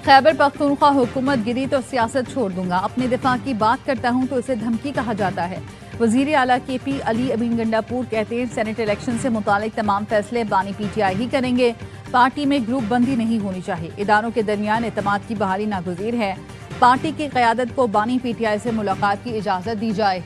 खैबर पख्तूनख्वा हुकूमत गिरी तो सियासत छोड़ दूंगा, अपने दिफा की बात करता हूं तो इसे धमकी कहा जाता है। वजीर आला KP अली अमीन गंडापुर कहते हैं सेनेट इलेक्शन से मुतालिक तमाम फैसले बानी PTI ही करेंगे। पार्टी में ग्रुप बंदी नहीं होनी चाहिए, इदारों के दरमियान एतमाद की बहाली नागुज़ीर है। पार्टी की क़यादत को बानी PTI से मुलाकात की इजाज़त दी जाए।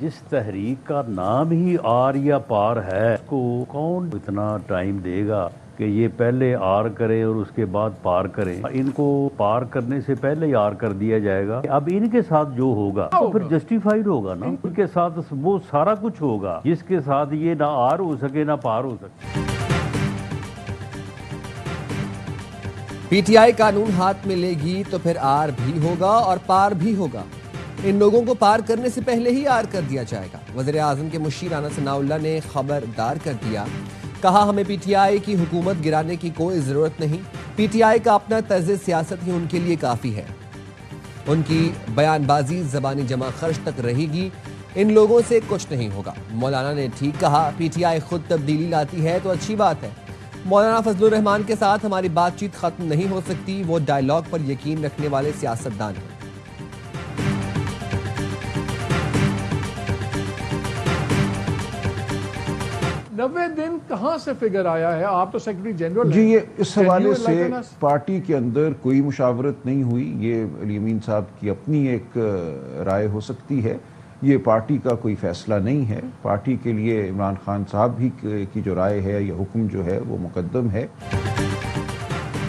जिस तहरीक का नाम ही आर या पार है, उसको कौन इतना टाइम देगा कि ये पहले आर करे और उसके बाद पार करे। इनको पार करने से पहले ही आर कर दिया जाएगा। अब इनके साथ जो होगा तो फिर जस्टिफाइड होगा ना, उनके साथ वो सारा कुछ होगा जिसके साथ ये ना आर हो सके ना पार हो सके। PTI कानून हाथ में लेगी तो फिर आर भी होगा और पार भी होगा। इन लोगों को पार करने से पहले ही आर कर दिया जाएगा। वज़ीर आज़म के मुशीर राना सनाउल्लाह ने खबरदार कर दिया, कहा हमें PTI की हुकूमत गिराने की कोई ज़रूरत नहीं। PTI का अपना तर्ज सियासत ही उनके लिए काफ़ी है। उनकी बयानबाजी ज़बानी जमा खर्च तक रहेगी, इन लोगों से कुछ नहीं होगा। मौलाना ने ठीक कहा, PTI खुद तब्दीली लाती है तो अच्छी बात है। मौलाना फजलुर रहमान के साथ हमारी बातचीत ख़त्म नहीं हो सकती, वो डायलॉग पर यकीन रखने वाले सियासतदान हैं। 90 दिन कहाँ से फिगर आया है? आप तो सेक्रेटरी जनरल जी, ये इस हवाले से पार्टी के अंदर कोई मुशावरत नहीं हुई। ये अली अमीन साहब की अपनी एक राय हो सकती है, ये पार्टी का कोई फैसला नहीं है। पार्टी के लिए इमरान खान साहब भी की जो राय है या हुक्म जो है वो मुकद्दम है।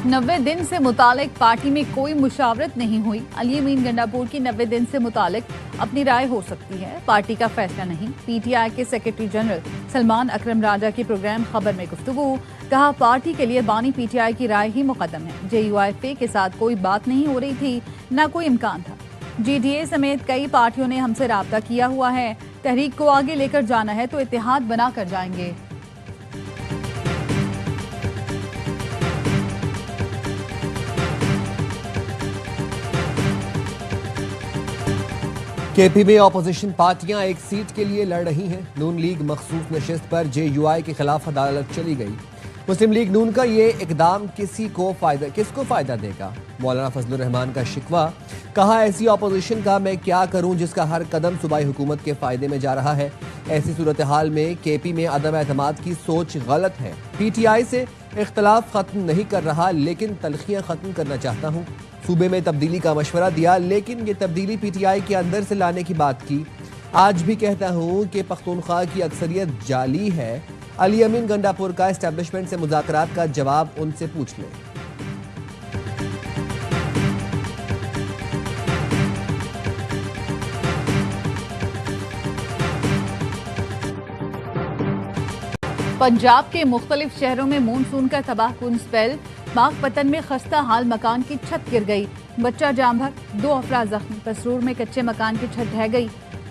90 दिन से मुतालिक पार्टी में कोई मुशावरत नहीं हुई। अली अमीन गंडापुर की 90 दिन से मुतालिक अपनी राय हो सकती है, पार्टी का फैसला नहीं। PTI के सेक्रेटरी जनरल सलमान अकरम राजा की प्रोग्राम खबर में गुफ्तगू, कहा पार्टी के लिए बानी PTI की राय ही मुकद्दम है। JUIFA के साथ कोई बात नहीं हो रही थी, न कोई इम्कान था। GDA समेत कई पार्टियों ने हमसे राब्ता किया हुआ है। तहरीक को आगे लेकर जाना है तो इत्तेहाद बना कर जाएंगे। KP में ऑपोजिशन पार्टियां एक सीट के लिए लड़ रही हैं। नून लीग मखसूस नशिस्त पर JUI के खिलाफ अदालत चली गई। मुस्लिम लीग नून का ये इकदाम किसको फायदा देगा? मौलाना फजलुर रहमान का शिकवा, कहा ऐसी ऑपोजिशन का मैं क्या करूं जिसका हर कदम सूबाई हुकूमत के फायदे में जा रहा है। ऐसी सूरत हाल में KP में अदम एतमाद की सोच गलत है। PTI से इख्तलाफ खत्म नहीं कर रहा, लेकिन तलखियां खत्म करना चाहता हूं। सूबे में तब्दीली का मशवरा दिया, लेकिन ये तब्दीली PTI के अंदर से लाने की बात की। आज भी कहता हूं कि पख्तूनख्वा की अक्सरियत जाली है। अली अमीन गंडापुर का एस्टेब्लिशमेंट से मुज़ाकरात का जवाब उनसे पूछ लें। पंजाब के मुख्तलिफ शहरों में मानसून का तबाहकुन स्पेल। बागपतन में खस्ता हाल मकान की छत गिर गई, बच्चा जाम भर, 2 अफराद जख्मी। पसरूर में कच्चे मकान की छत ढह गई,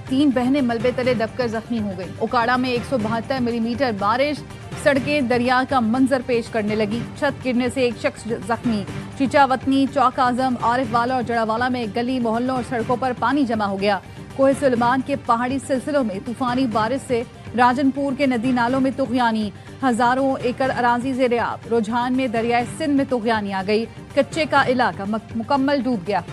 3 बहनें मलबे तले दबकर जख्मी हो गई। उकाड़ा में 172 मिलीमीटर बारिश, सड़कें दरिया का मंजर पेश करने लगी। छत गिरने से एक शख्स जख्मी। चीचावतनी, चौक आजम, आरिफवाला और जड़ावाला में गली मोहल्लों और सड़कों पर पानी जमा हो गया। कोहे सुलेमान के पहाड़ी सिलसिलों में तूफानी बारिश से राजनपुर के नदी नालों में तुगयानी, हजारों एकड़ अराजी ज़ेर-ए-आब। रुझान में दरियाए सिंध में तुगयानी आ गई, कच्चे का इलाका मुकम्मल डूब गया।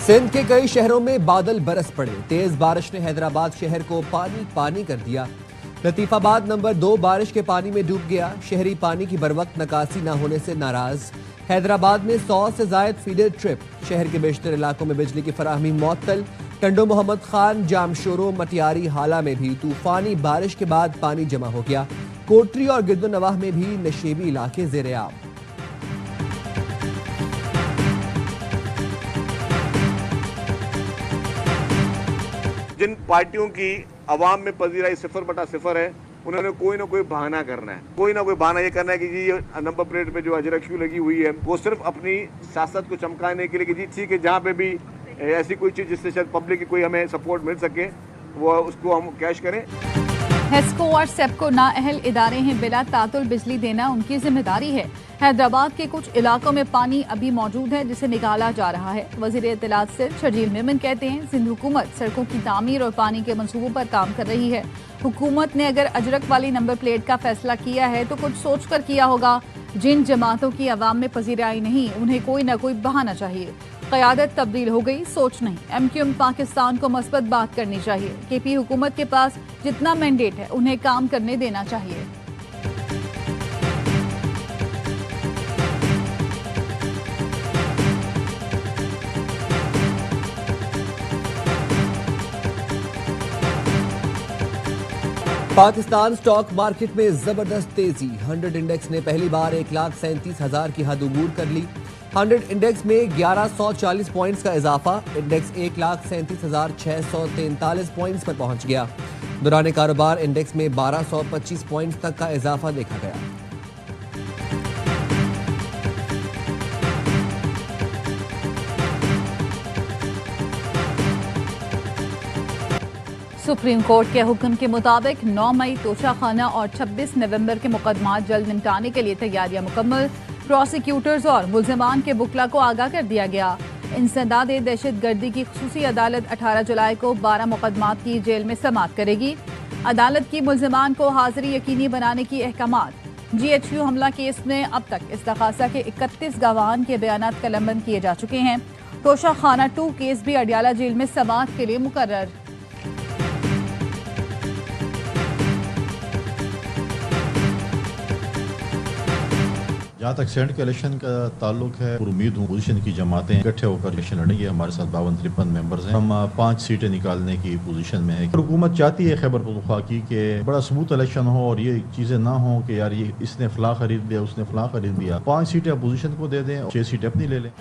सिंध के कई शहरों में बादल बरस पड़े। तेज बारिश ने हैदराबाद शहर को पानी पानी कर दिया। लतीफाबाद नंबर 2 बारिश के पानी में डूब गया। शहरी पानी की बरवक्त निकासी न होने से नाराज। हैदराबाद में 100 से जायद फीडर ट्रिप। शहर के बेशतर इलाकों में बिजली की फराहमी मुअत्तल। टंडो मोहम्मद खान, जामशोरो, मटियारी, हाला में भी तूफानी बारिश के बाद पानी जमा हो गया। कोटरी और गिरदोनवाह में भी नशेबी इलाके ज़ेर-ए-आब। जिन पार्टियों की अवाम में पजीराई 0/0 है, उन्होंने कोई ना कोई बहाना करना है। कोई ना कोई बहाना ये करना है कि जी ये नंबर प्लेट पे जो अजरक्शू लगी हुई है वो सिर्फ अपनी सियासत को चमकाने के लिए कि जी ठीक है, जहाँ पे भी ऐसी कोई चीज़ जिससे शायद पब्लिक की कोई हमें सपोर्ट मिल सके वो उसको हम कैश करें। हेस्को और सेप्को नाअहल इदारे हैं, बिला तातुल बिजली देना उनकी जिम्मेदारी है। हैदराबाद के कुछ इलाकों में पानी अभी मौजूद है जिसे निकाला जा रहा है। वजीर इत्तलात सिंध शर्जील मेमन कहते हैं सिंध हुकूमत सड़कों की तामीर और पानी के मंसूबों पर काम कर रही है। हुकूमत ने अगर अजरक वाली नंबर प्लेट का फैसला किया है तो कुछ सोच कर किया होगा। जिन जमातों की अवाम में पजीराई नहीं उन्हें कोई न कोई बहाना चाहिए। क़यादत तब्दील हो गई, सोच नहीं। MQM पाकिस्तान को मस्बत बात करनी चाहिए। KP हुकूमत के पास जितना मैंडेट है उन्हें काम करने देना चाहिए। पाकिस्तान स्टॉक मार्केट में जबरदस्त तेजी। 100 इंडेक्स ने पहली बार 1,37,000 की हद अबूर कर ली। 100 इंडेक्स में 1140 पॉइंट्स का इजाफा। इंडेक्स 1,37,643 पॉइंट्स पर पहुंच गया। दौरान कारोबार इंडेक्स में 1225 पॉइंट्स तक का इजाफा देखा गया। सुप्रीम कोर्ट के हुक्म के मुताबिक 9 मई तोशाखाना और 26 नवंबर के मुकदमात जल्द निपटाने के लिए तैयारियां मुकम्मल। प्रोसिक्यूटर्स और मुल्जिमान के बुकला को आगाह कर दिया गया। इंसदाद दहशत गर्दी की खुसूसी अदालत 18 जुलाई को 12 मुकदमात की जेल में समाअत करेगी। अदालत की मुल्जिमान को हाजिरी यकीनी बनाने की अहकामात। GHQ हमला केस में अब तक इस्तग़ासा के 31 गवाहान के बयानात कलमबंद किए जा चुके हैं। तोशाखाना 2 केस भी अडियाला जेल में समाअत के लिए मुकर्रर। जहाँ तक सेनेट के इलेक्शन का ताल्लुक है, उम्मीद हूँ पोजीशन की जमातें इकट्ठे होकर इलेक्शन लड़ेंगे। हमारे साथ 52-53 मेंबर्स हैं। हम 5 सीटें निकालने की पोजीशन में है। हुकूमत चाहती है खैबर पख्तूनख्वा की कि बड़ा स्मूथ इलेक्शन हो और ये चीजें ना हो कि यार ये इसने फला खरीद लिया, उसने फला खरीद लिया। 5 सीटें अपोजिशन को दे दें और 6 सीटें अपनी ले लें।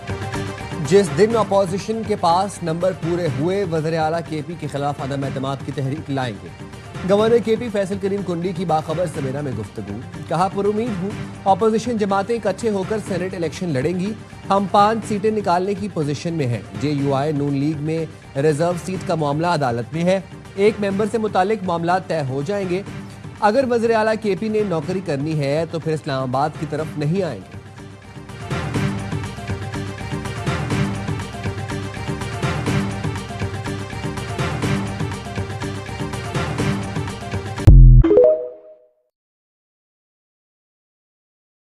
जिस दिन अपोजिशन के पास नंबर पूरे हुए, वज़ीर आला KP के खिलाफ अदम एतमाद की तहरीक लाएंगे। गवर्नर KP फैसल करीम कुंडी की बाखबर सवेरा में गुफ्तगू। कहा, पुरुमीद हूँ अपोजिशन जमातें इकट्ठे होकर सेनेट इलेक्शन लड़ेंगी। हम 5 सीटें निकालने की पोजीशन में हैं। JUI नून लीग में रिजर्व सीट का मामला अदालत में है। एक मेंबर से मुतालिक मामला तय हो जाएंगे। अगर वज़ीर आला KP ने नौकरी करनी है तो फिर इस्लामाबाद की तरफ नहीं आएंगे।